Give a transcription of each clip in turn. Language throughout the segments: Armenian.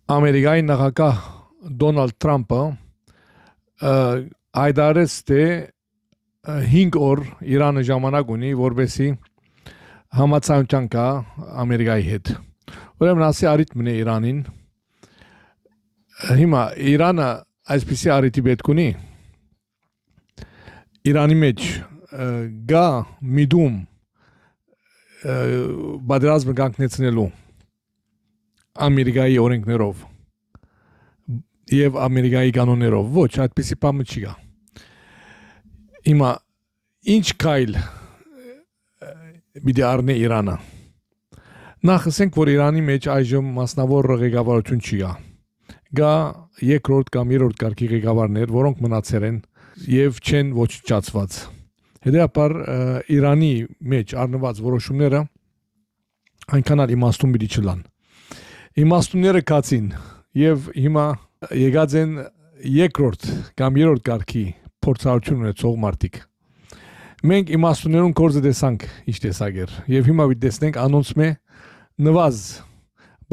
Ամերիկայի նախագահ Դոնալդ Թրամփը հայտարարեց, թե 5 օր Իրանը ժամանակ ունի, որպեսզի համացանցան կա Ամերիկայի հետ։ Ուրեմն ասի արիթմն է Իրանին։ Հիմա Իրանը այսպիսի արիթի պետք ունի։ Իրանի մեջ գա միդում բادرազմ կանգնեցնելու Ամերիկայի օրենքներով եւ Ամերիկայի կանոններով ոչ այդպեսի բան չի գա։ Հիմա ինչ կայլ պիտի առնի Իրանը։ Նախ ասենք, որ Իրանի մեջ այժմ մասնավոր ղեկավարություն չի գա։ Գա երկրորդ կամ երրորդ կարգի ղեկավարներ, որոնք մնացել են եւ չեն ոչնչացված։ Հետեւաբար Իրանի մեջ առնված որոշումները այնքան էլ իմաստուն պիտի չլան։ Իմաստունները կացին եւ հիմա եկած են երկրորդ կամ երրորդ կարգի փորձառություն ունեցող մարդիկ։ Մենք իմաստուններուն կորզը տեսանք ինչ տեսակեր եւ հիմա պիտի տեսնենք անոնցմե նվազ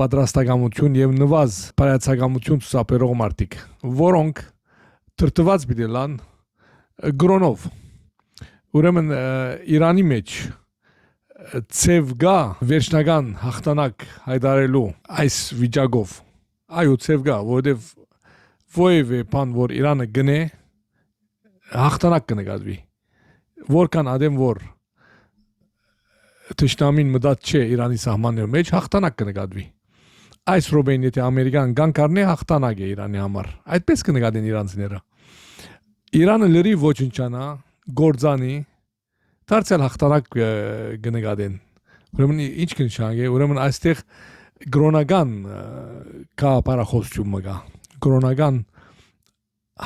պատրաստակամություն եւ նվազ բարացակամություն ցուցաբերող մարդիկ, որոնք թրթված պիտի լան գրոնով։ Ուրեմն Իրանի մեջ ցև գա վերջնական հաղթանակ հայտարարելու այս վիճակով։ Այո, ցև գա, որովհետեւ ովևէ բան որ Իրանը գնե հաղթանակ կնկատվի։ Որքան ադեմ որ թշնամին մտած չէ Իրանի սահմանների մեջ հաղթանակ կնկատվի։ Այս ռոբեն եթե Ամերիկան գանկարնե հաղթանակ է Իրանի համար։ Այդպես կնկատեն իրանցիները։ Իրանը լրի ոչնչանա, գործանի, դարձյալ հաղթանակ կնկատեն։ Ուրեմն ինչ կնշանակի, ուրեմն այստեղ գրոնական կապարախոսություն կա, գրոնական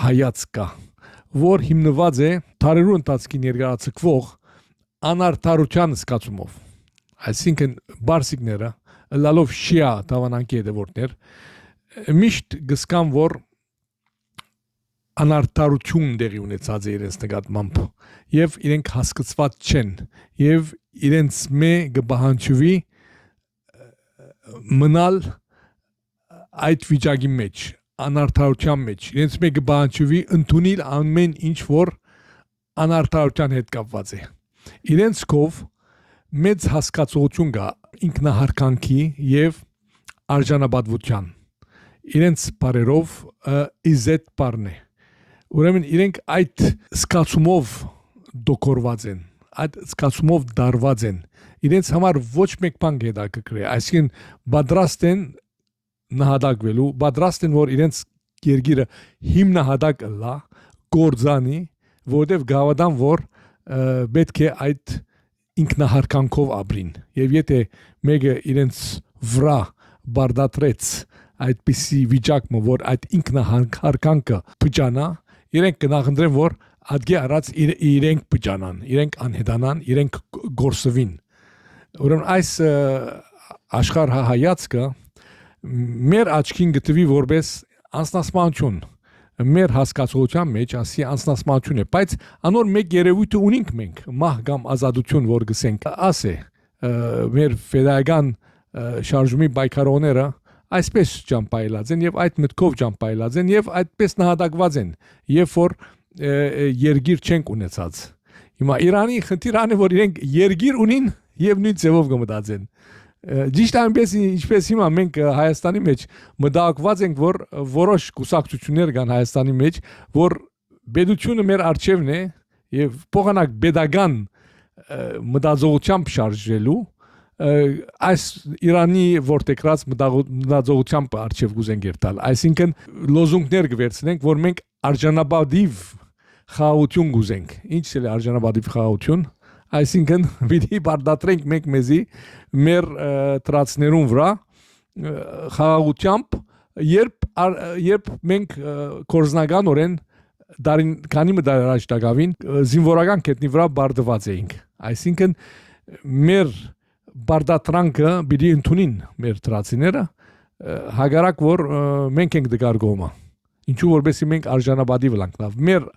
հայացք կա, որ հիմնված է տարերու ընթացքի ներկայացվող անարդարության զգացումով։ Այսինքն բարսիկները լալով շիա դավանանքի հետևորդներ միշտ գսկան որ անարդարություն դեղի ունեցած է իրենց նկատմամբ եւ իրենք հասկացված չեն եւ իրենց մե գբահանջվի մնալ այդ վիճակի մեջ անարդարության մեջ իրենց մե գբահանջվի ընդունել ամեն ինչ որ անարդարության հետ կապված է իրենց կով մեծ հասկացողություն կա ինքնահարկանքի եւ արժանապատվության իրենց բարերով իզետ բառն է ուրեմն իրենք այդ սկացումով դոկորված են այդ սկացումով դարված են իրենց համար ոչ մեկ բան գետակրի այսինքն պատրաստ են նահատակվելու պատրաստ են որ իրենց երկիրը հիմնահատակ լա գործանի որովհետեւ գավադան որ պետք է այդ ինքնահարկանքով ապրին եւ եթե մեկը իրենց վրա բարդատրեց այդպիսի վիճակը որ այդ ինքնահարկանքը բջանա իրենք կնախընտրեն որ ադգի արած իրենք բջանան իրենք անհետանան իրենք գործվին ուրեմն այս աշխարհ հայացքը մեր աչքին գտվի որպես անձնասպանություն մեր հասկացողության մեջ ասի անձնասպանություն է բայց անոր մեկ երևույթը ունենք մենք մահ կամ ազատություն որ գսենք ասե մեր ֆեդերալական շարժումի բայկարողները այսպես ճամփայլած են եւ այդ մտքով ճամփայլած են եւ այդպես նահատակված են երբ որ երգիր չենք ունեցած հիմա Իրանի խնդիրն է որ իրենք երգիր ունին եւ նույն ձևով կմտածեն Ճիշտ այնպես ինչպես հիմա մենք Հայաստանի մեջ մտահոգված ենք որ որոշ կուսակցություններ կան Հայաստանի մեջ որ բեդությունը մեր արժևն է եւ փոխանակ բեդական մտածողությամբ շարժվելու այս Իրանի որտեղած մտածողությամբ արժև կուզենք երթալ այսինքն լոզունգներ կվերցնենք որ մենք արժանապատիվ խաղաղություն կուզենք ինչ է արժանապատիվ խաղաղություն այսինքն պիտի բարդատրենք մենք մեզի մեր տրածներուն վրա խաղաղությամբ երբ մենք կորզնականորեն դարին քանի մտար առաջ տակավին զինվորական կետնի վրա բարդված էինք այսինքն մեր բարդատրանքը պիտի ընդունին մեր տրածիները հագարակ որ մենք ենք դգարգոմա ինչու որբեսի մենք արժանապատիվ լանք լավ մեր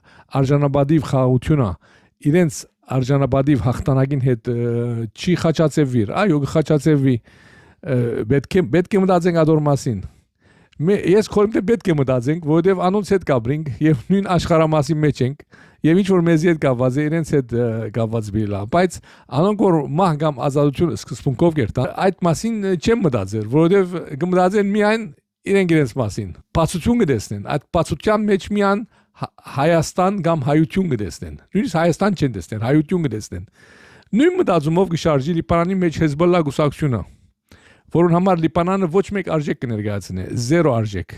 արժանապատիվ խաղաղությունը իրենց արժանապատիվ հաղթանակին հետ չի խաչացեվիր այո խաչացեվի պետք է մտածենք ադոր մասին Ես քորմտե պետք է մտածենք, որովհետև անոնց հետ կապրինք եւ նույն աշխարհամասի մեջ ենք եւ ինչ որ մեզի հետ կապված է, իրենց հետ կապված բիլա, բայց անոնք որ մահ կամ ազատություն սկզբունքով կերտան, այդ մասին չեմ մտածել, որովհետև կմտածեն միայն իրենց մասին։ Բացություն կտեսնեն, այդ բացության մեջ միան Հայաստան կամ հայություն կտեսնեն։ Նույնիսկ Հայաստան չեն տեսնել, հայություն կտեսնեն։ Նույն մտածումով կշարժի Լիբանանի մեջ Հեզբոլլա գուսակցությունը, որոնց համար Լիբանանը ոչ մեկ արժեք կներկայացնի, 0 արժեք։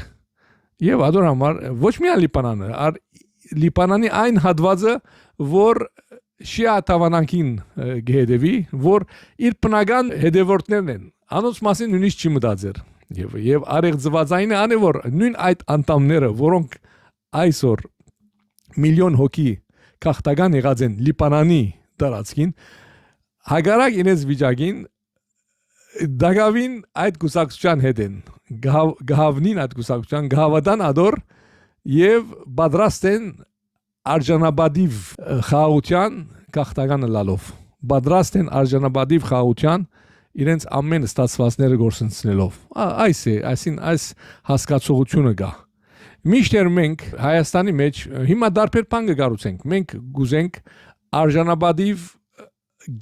Եվ ադոր համար ոչ միայն Լիբանանը, այլ Լիբանանի այն հատվածը, որ շիա տավանանքին գեհդեվի, որ իր բնական հետևորդներն են, անոնց մասին նույնիսկ չի մտածեր։ Եվ արեղծվածայինը անը որ նույն այդ անդամները, որոնք այսօր միլիոն հոգի քաղաքական եղած են Լիբանանի տարածքին, հագարակ իրենց վիճակին դակավին այդ գուսակցության հետ են, գահավնին այդ գուսակցության, գահավատան ադոր եւ պատրաստ են արժանապատիվ խաղաղության քաղաքական լալով, պատրաստ են արժանապատիվ խաղաղության իրենց ամեն ստացվածները գործընծնելով։ Այս հասկացողությունը կա։ Միշտեր մենք Հայաստանի մեջ հիմա դարբեր բան կգառուցենք, մենք գուզենք արժանապատիվ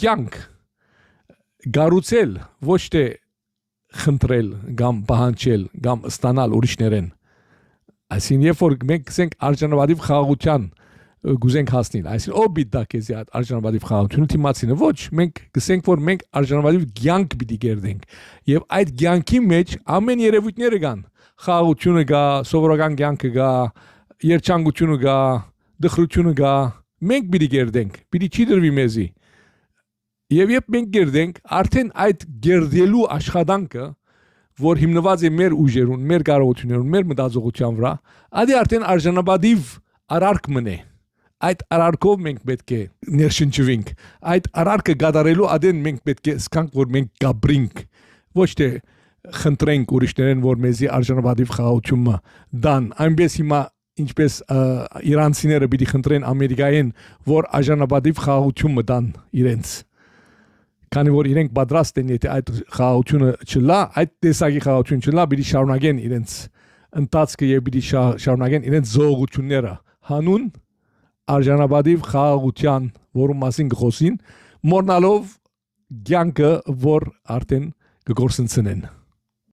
կյանք գառուցել, ոչ թե խնդրել կամ պահանջել կամ ստանալ ուրիշներեն։ Այսինքն երբ որ մենք գսենք արժանապատիվ խաղաղության գուզենք հասնել, այսինքն ով պիտի դակեզի այդ արժանապատիվ խաղաղությունը թիմացինը ոչ, մենք գսենք որ մենք արժանապատիվ կյանք պիտի կերտենք եւ այդ կյանքի մեջ ամեն երևույթները կան, խաղաղությունը կա, սովորական կյանքը կա, երջանկությունը կա, դխրությունը կա, մենք պիտի կերտենք, պիտի չի դրվի մեզի։ Եվ երբ մենք կերտենք, արդեն այդ կերտելու աշխատանքը, որ հիմնված է մեր ուժերուն, մեր կարողություններուն, մեր մտածողության վրա, ադի արդեն արժանապատիվ արարք մնե։ Այդ արարքով մենք պետք է ներշնչվենք, այդ արարքը գադարելու ադեն մենք պետք է սկանք, որ մենք գաբրինք, ոչ թե խնդրենք ուրիշներեն, որ մեզի արժանապատիվ խաղաղությունը դան, այնպես հիմա ինչպես իրանցիները պիտի խնդրեն Ամերիկայեն, որ արժանապատիվ խաղաղությունը դան իրենց, քանի որ իրենք պատրաստ են, եթե այդ խաղաղությունը չլա, այդ տեսակի խաղաղություն չլա, պիտի շարունակեն իրենց ընթացքը եւ պիտի շարունակեն իրենց զողողությունները հանուն արժանապատիվ խաղաղության, որում մասին կխոսին, մորնալով կյանքը, որ արդեն կգործընծնեն։